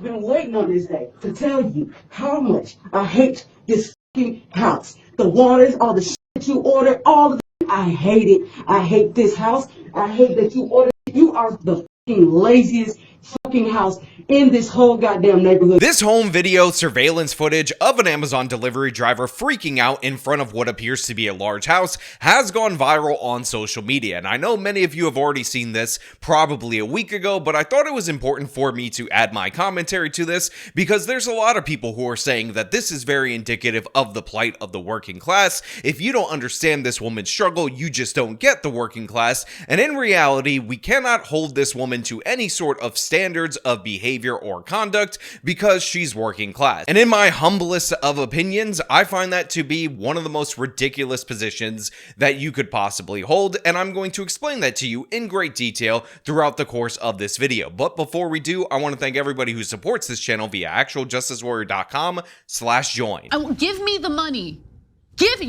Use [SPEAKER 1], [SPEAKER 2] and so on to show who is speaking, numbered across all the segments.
[SPEAKER 1] been waiting on this day to tell you how much I hate this fucking house. The waters, all the shit that you order, all of it. I hate it. I hate this house. I hate that you ordered. You are the fucking laziest fucking house in this whole goddamn neighborhood.
[SPEAKER 2] This home video surveillance footage of an Amazon delivery driver freaking out in front of what appears to be a large house has gone viral on social media. And I know many of you have already seen this probably a week ago, but I thought it was important for me to add my commentary to this because there's a lot of people who are saying that this is very indicative of the plight of the working class. If you don't understand this woman's struggle, you just don't get the working class. And in reality, we cannot hold this woman to any sort of standards of behavior or conduct because she's working class. And in my humblest of opinions, I find that to be one of the most ridiculous positions that you could possibly hold, and I'm going to explain that to you in great detail throughout the course of this video. But before we do, I want to thank everybody who supports this channel via actualjusticewarrior.com/join.
[SPEAKER 3] Give me the money. Give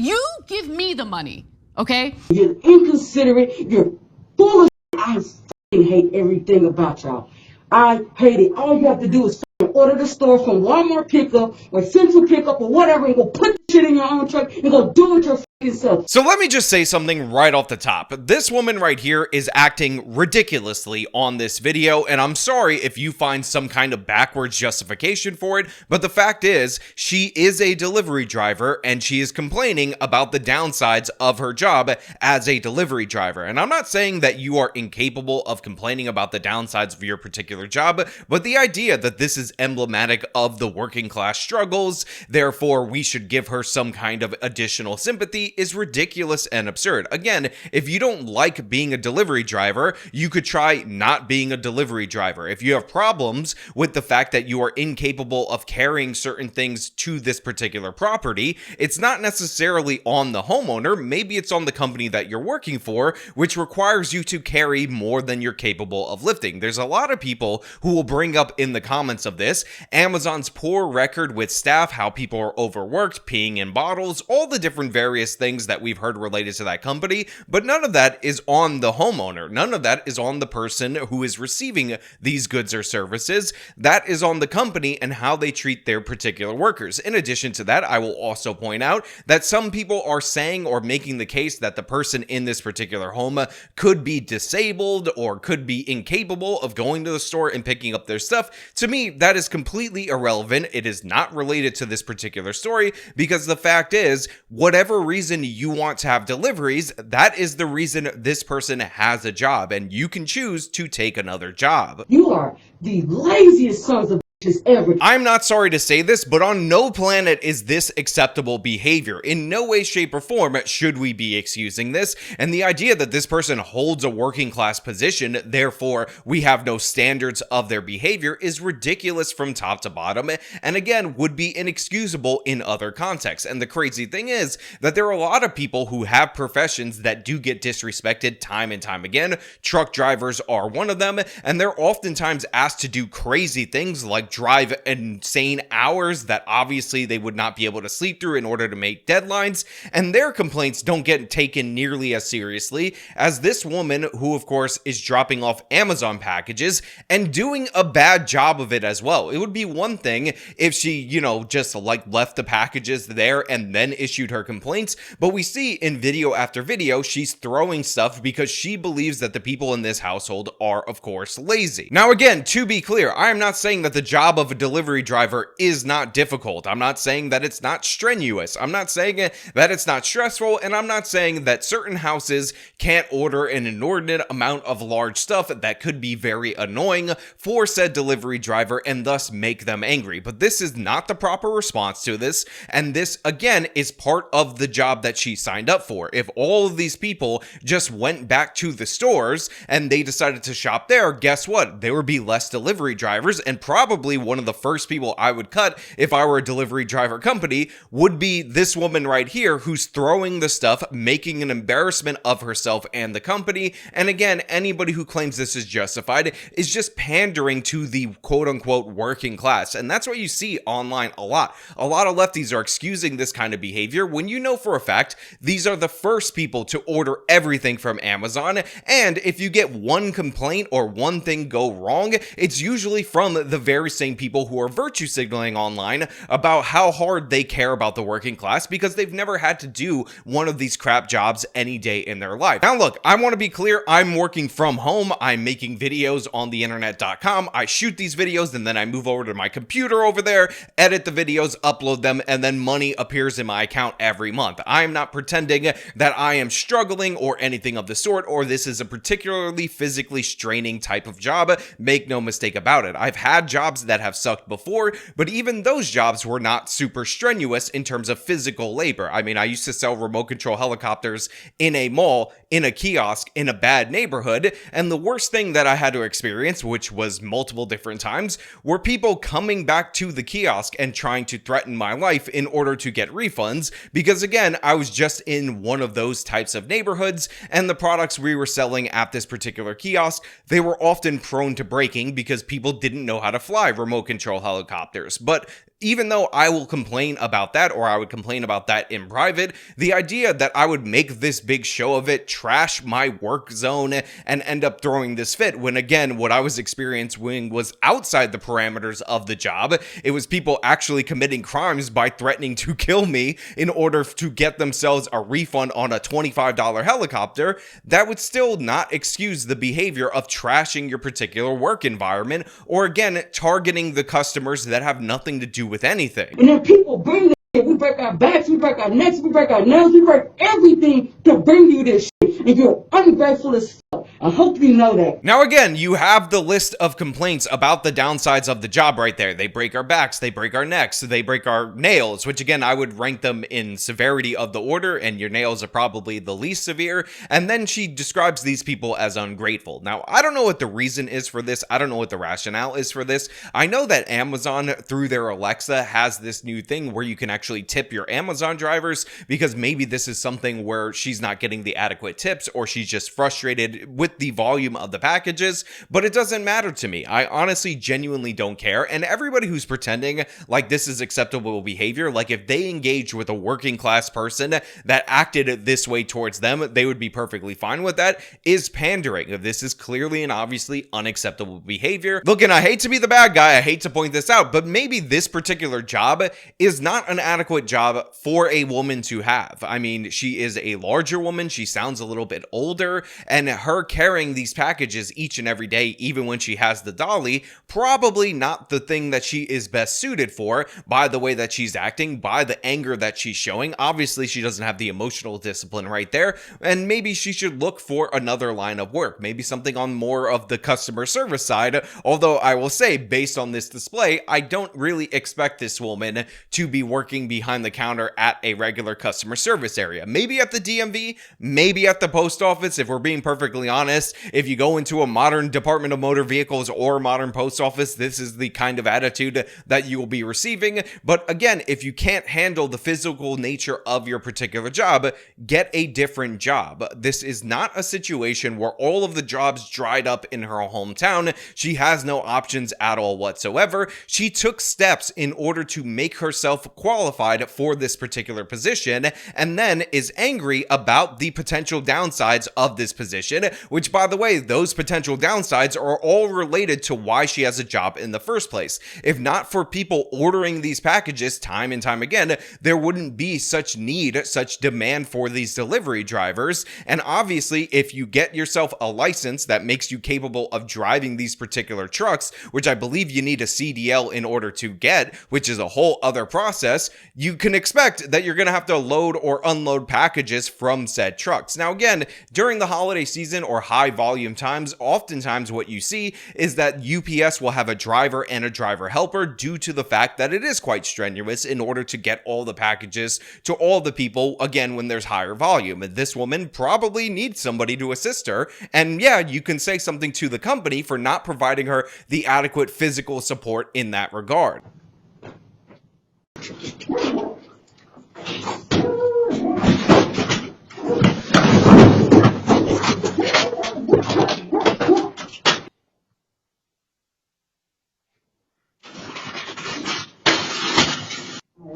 [SPEAKER 3] me the money, okay?
[SPEAKER 1] You're inconsiderate. You're full of shit. I fucking hate everything about y'all. I hate it. All you have to do is order the store from Walmart pickup or Central pickup or whatever and go put the shit in your own truck and go do it your fucking self.
[SPEAKER 2] So let me just say something right off the top. This woman right here is acting ridiculously on this video, and I'm sorry if you find some kind of backwards justification for it, but the fact is, she is a delivery driver and she is complaining about the downsides of her job as a delivery driver. And I'm not saying that you are incapable of complaining about the downsides of your particular job, but the idea that this is emblematic of the working class struggles, therefore we should give her some kind of additional sympathy, is ridiculous and absurd. Again, if you don't like being a delivery driver, you could try not being a delivery driver. If you have problems with the fact that you are incapable of carrying certain things to this particular property, it's not necessarily on the homeowner, maybe it's on the company that you're working for, which requires you to carry more than you're capable of lifting. There's a lot of people who will bring up in the comments of this Amazon's poor record with staff, how people are overworked, peeing in bottles, all the different various things that we've heard related to that company, but none of that is on the homeowner. None of that is on the person who is receiving these goods or services. That is on the company and how they treat their particular workers. In addition to that, I will also point out that some people are saying or making the case that the person in this particular home could be disabled or could be incapable of going to the store and picking up their stuff. To me, that is completely irrelevant. It is not related to this particular story because the fact is, whatever reason you want to have deliveries, that is the reason this person has a job, and you can choose to take another job.
[SPEAKER 1] You are the laziest sons of ever.
[SPEAKER 2] I'm not sorry to say this, but on no planet is this acceptable behavior. In no way, shape, or form should we be excusing this. And the idea that this person holds a working class position, therefore we have no standards of their behavior, is ridiculous from top to bottom, and again would be inexcusable in other contexts. And the crazy thing is that there are a lot of people who have professions that do get disrespected time and time again. Truck drivers are one of them, and they're oftentimes asked to do crazy things like drive insane hours that obviously they would not be able to sleep through in order to make deadlines, and their complaints don't get taken nearly as seriously as this woman who, of course, is dropping off Amazon packages and doing a bad job of it as well. It would be one thing if she, just like left the packages there and then issued her complaints, but we see in video after video she's throwing stuff because she believes that the people in this household are, of course, lazy. Now again, to be clear, I am not saying that the job of a delivery driver is not difficult. I'm not saying that it's not strenuous. I'm not saying that it's not stressful, and I'm not saying that certain houses can't order an inordinate amount of large stuff that could be very annoying for said delivery driver and thus make them angry. But this is not the proper response to this, and this again is part of the job that she signed up for. If all of these people just went back to the stores and they decided to shop there, guess what? There would be less delivery drivers, and probably one of the first people I would cut if I were a delivery driver company would be this woman right here who's throwing the stuff, making an embarrassment of herself and the company. And again, anybody who claims this is justified is just pandering to the quote-unquote working class. And that's what you see online a lot. A lot of lefties are excusing this kind of behavior when you know for a fact these are the first people to order everything from Amazon. And if you get one complaint or one thing go wrong, it's usually from the very seeing people who are virtue signaling online about how hard they care about the working class because they've never had to do one of these crap jobs any day in their life. Now look, I want to be clear, I'm working from home, I'm making videos on the internet.com, I shoot these videos and then I move over to my computer over there, edit the videos, upload them, and then money appears in my account every month. I'm not pretending that I am struggling or anything of the sort, or this is a particularly physically straining type of job. Make no mistake about it. I've had jobs that have sucked before, but even those jobs were not super strenuous in terms of physical labor. I mean, I used to sell remote control helicopters in a mall, in a kiosk, in a bad neighborhood, and the worst thing that I had to experience, which was multiple different times, were people coming back to the kiosk and trying to threaten my life in order to get refunds, because again, I was just in one of those types of neighborhoods, and the products we were selling at this particular kiosk, they were often prone to breaking because people didn't know how to fly remote control helicopters. But even though I will complain about that, or I would complain about that in private, the idea that I would make this big show of it, trash my work zone, and end up throwing this fit, when again, what I was experiencing was outside the parameters of the job. It was people actually committing crimes by threatening to kill me in order to get themselves a refund on a $25 helicopter. That would still not excuse the behavior of trashing your particular work environment, or again, targeting the customers that have nothing to do with anything.
[SPEAKER 1] And then people bring this shit. We break our backs, we break our necks, we break our nails, we break everything to bring you this shit. And you're ungrateful as fuck. I hope you know that.
[SPEAKER 2] Now again, you have the list of complaints about the downsides of the job right there. They break our backs, they break our necks, they break our nails, which again, I would rank them in severity of the order, and your nails are probably the least severe. And then she describes these people as ungrateful. Now, I don't know what the reason is for this. I don't know what the rationale is for this. I know that Amazon, through their Alexa, has this new thing where you can actually tip your Amazon drivers, because maybe this is something where she's not getting the adequate tips, or she's just frustrated with the volume of the packages, but it doesn't matter to me. I honestly genuinely don't care, and everybody who's pretending like this is acceptable behavior, like if they engaged with a working class person that acted this way towards them, they would be perfectly fine with that, is pandering. This is clearly and obviously unacceptable behavior. Look, and I hate to be the bad guy, I hate to point this out, but maybe this particular job is not an adequate job for a woman to have. I mean, she is a larger woman, she sounds a little bit older, and her carrying these packages each and every day, even when she has the dolly, probably not the thing that she is best suited for, by the way that she's acting, by the anger that she's showing. Obviously, she doesn't have the emotional discipline right there, and maybe she should look for another line of work, maybe something on more of the customer service side. Although I will say, based on this display, I don't really expect this woman to be working behind the counter at a regular customer service area. Maybe at the DMV, maybe at the post office, if we're being perfectly honest. If you go into a modern Department of Motor Vehicles or modern post office, this is the kind of attitude that you will be receiving. But again, if you can't handle the physical nature of your particular job, get a different job. This is not a situation where all of the jobs dried up in her hometown. She has no options at all whatsoever. She took steps in order to make herself qualified for this particular position, and then is angry about the potential downsides of this position, which, by the way, those potential downsides are all related to why she has a job in the first place. If not for people ordering these packages time and time again, there wouldn't be such need, such demand for these delivery drivers. And obviously, if you get yourself a license that makes you capable of driving these particular trucks, which I believe you need a CDL in order to get, which is a whole other process, you can expect that you're going to have to load or unload packages from said trucks. Now again, during the holiday season or high volume times, oftentimes what you see is that UPS will have a driver and a driver helper, due to the fact that it is quite strenuous in order to get all the packages to all the people, again, when there's higher volume. And this woman probably needs somebody to assist her, and yeah, you can say something to the company for not providing her the adequate physical support in that regard.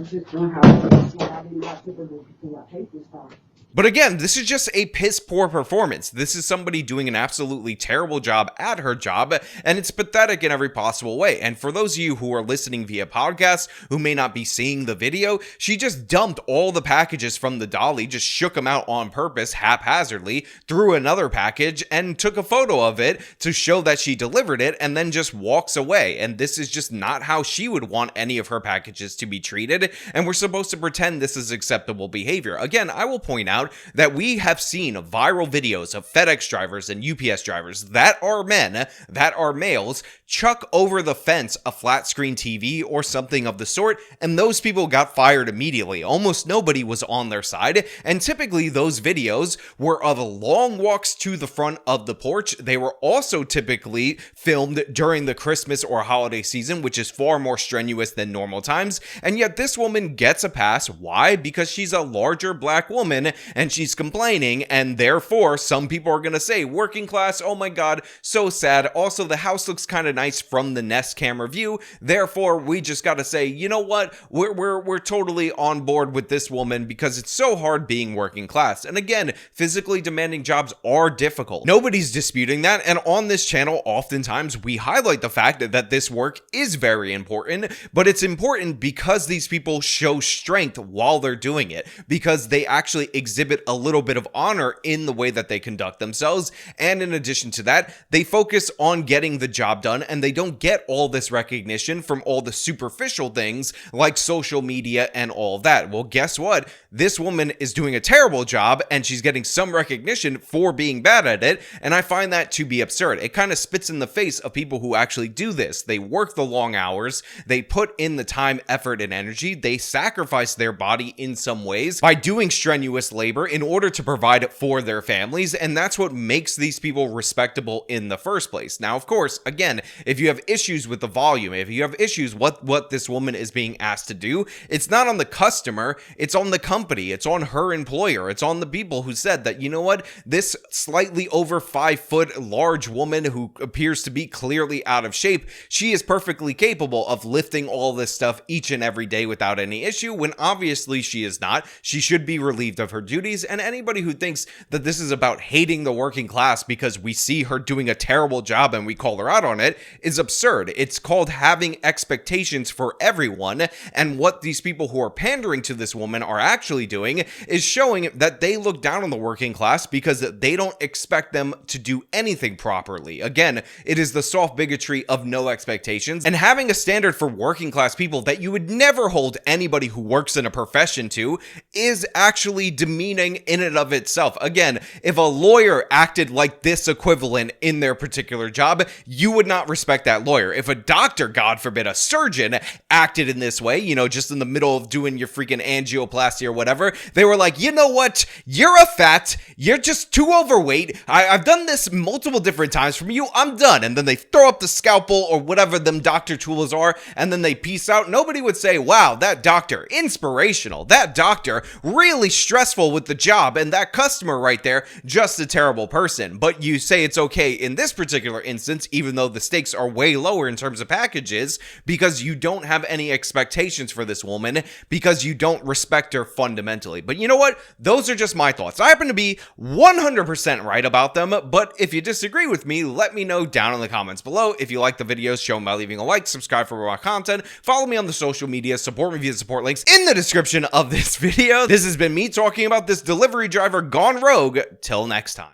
[SPEAKER 1] I just learned how I didn't have to do. I hate this house.
[SPEAKER 2] But again, this is just a piss poor performance. This is somebody doing an absolutely terrible job at her job, and it's pathetic in every possible way. And for those of you who are listening via podcast who may not be seeing the video, she just dumped all the packages from the dolly, just shook them out on purpose haphazardly, threw another package and took a photo of it to show that she delivered it, and then just walks away. And this is just not how she would want any of her packages to be treated, and we're supposed to pretend this is acceptable behavior. Again, I will point out that we have seen viral videos of FedEx drivers and UPS drivers that are men, that are males, chuck over the fence a flat screen TV or something of the sort, and those people got fired immediately. Almost nobody was on their side, and typically those videos were of long walks to the front of the porch. They were also typically filmed during the Christmas or holiday season, which is far more strenuous than normal times, and yet this woman gets a pass. Why? Because she's a larger black woman, and she's complaining, and therefore some people are gonna say working class, oh my god, so sad. Also, the house looks kind of nice from the Nest camera view, therefore we just gotta say, you know what, we're totally on board with this woman because it's so hard being working class. And again, physically demanding jobs are difficult, nobody's disputing that, and on this channel oftentimes we highlight the fact that this work is very important, but it's important because these people show strength while they're doing it, because they actually exhibit a little bit of honor in the way that they conduct themselves. And in addition to that, they focus on getting the job done, and they don't get all this recognition from all the superficial things like social media and all of that. Well, guess what? This woman is doing a terrible job, and she's getting some recognition for being bad at it, and I find that to be absurd. It kind of spits in the face of people who actually do this. They work the long hours, they put in the time, effort, and energy, they sacrifice their body in some ways by doing strenuous labor in order to provide for their families, and that's what makes these people respectable in the first place. Now, of course, again, if you have issues with the volume, if you have issues with what this woman is being asked to do, it's not on the customer, it's on the company, it's on her employer, it's on the people who said that, you know what, this slightly over 5 foot large woman who appears to be clearly out of shape, she is perfectly capable of lifting all this stuff each and every day without any issue, when obviously she is not. She should be relieved of her duties, and anybody who thinks that this is about hating the working class because we see her doing a terrible job and we call her out on it is absurd. It's called having expectations for everyone, and what these people who are pandering to this woman are actually doing is showing that they look down on the working class because they don't expect them to do anything properly. Again, it is the soft bigotry of no expectations, and having a standard for working class people that you would never hold anybody who works in a profession to is actually demeaning in and of itself. Again, if a lawyer acted like this equivalent in their particular job, you would not respect that lawyer. If a doctor, God forbid, a surgeon acted in this way, you know, just in the middle of doing your freaking angioplasty or whatever, they were like, you know what, you're a fat, you're just too overweight, I've done this multiple different times from you, I'm done. And then they throw up the scalpel or whatever them doctor tools are, and then they peace out. Nobody would say, wow, that doctor, inspirational, that doctor, really stressful with the job, and that customer right there, just a terrible person. But you say it's okay in this particular instance, even though the stakes are way lower in terms of packages, because you don't have any expectations for this woman, because you don't respect her fundamentally. But you know what? Those are just my thoughts. I happen to be 100% right about them, but if you disagree with me, let me know down in the comments below. If you like the videos, show them by leaving a like, subscribe for more content, follow me on the social media, support me via the support links in the description of this video. This has been me talking about this delivery driver gone rogue. Till next time.